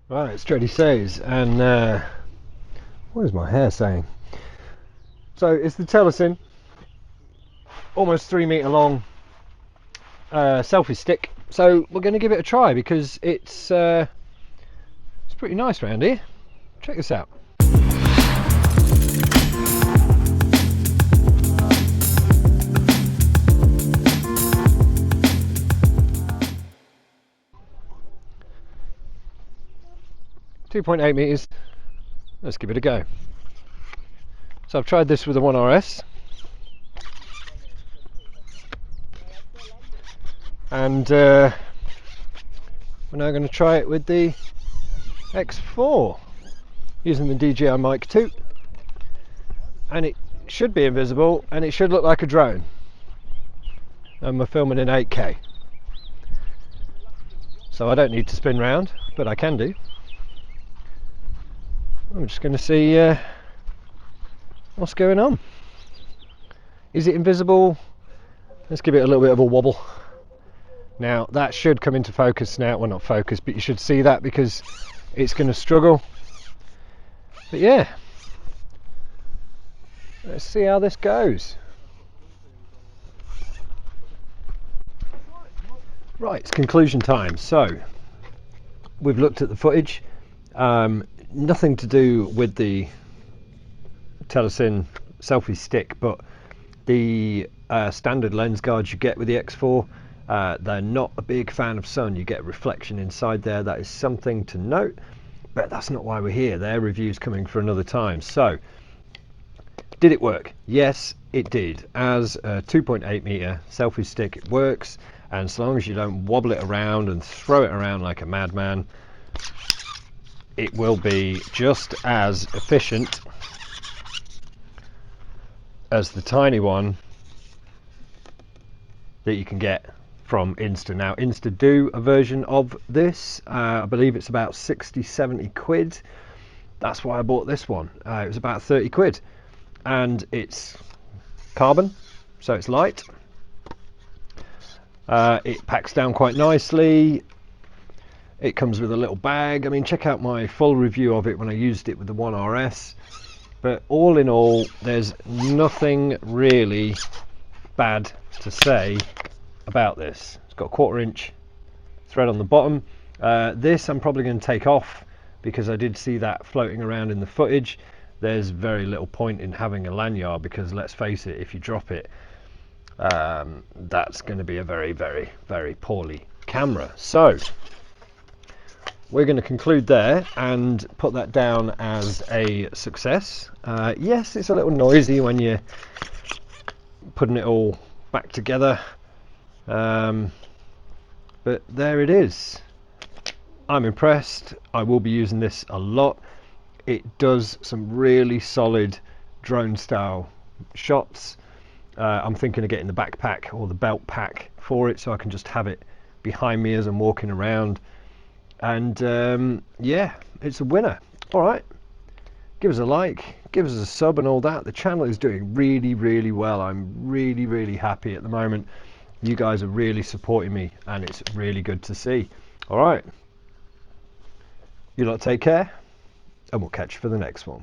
Right, it's Dreadysays, and what is my hair saying? So it's the Telesin, almost 3 meter long selfie stick. So we're going to give it a try because it's pretty nice around here. Check this out. .8 meters. Let's give it a go. So I've tried this with the 1RS, and we're now going to try it with the X4 using the DJI Mic 2, and it should be invisible and it should look like a drone, and we're filming in 8K, so I don't need to spin round, but I can do. I'm just going to see what's going on. Is it invisible? Let's give it a little bit of a wobble. Now that should come into focus now. Well, not focus, but you should see that because it's going to struggle. But yeah, let's see how this goes. Right, it's conclusion time. So we've looked at the footage. Nothing to do with the Telesin selfie stick, but the standard lens guards you get with the X4, they're not a big fan of sun. You get reflection inside there. That is something to note, but that's not why we're here. Their review's coming for another time. So did it work? Yes, it did. As a 2.8 meter selfie stick, it works, and as long as you don't wobble it around and throw it around like a madman, it will be just as efficient as the tiny one that you can get from Insta. Now Insta do a version of this, I believe it's about 60-70 quid. That's why I bought this one. It was about 30 quid, and it's carbon, so it's light. It packs down quite nicely. It comes with a little bag. I mean, check out my full review of it when I used it with the 1RS. But all in all, there's nothing really bad to say about this. It's got a 1/4 inch thread on the bottom. This I'm probably going to take off because I did see that floating around in the footage. There's very little point in having a lanyard because, let's face it, if you drop it, that's going to be a very, very, very poorly camera. So we're going to conclude there and put that down as a success. Yes, it's a little noisy when you're putting it all back together, but there it is. I'm impressed. I will be using this a lot. It does some really solid drone style shots. I'm thinking of getting the backpack or the belt pack for it so I can just have it behind me as I'm walking around. And yeah, it's a winner. All right, give us a like, give us a sub and all that. The channel is doing really, really well. I'm really, really happy at the moment. You guys are really supporting me, and it's really good to see. All right, you lot take care, and we'll catch you for the next one.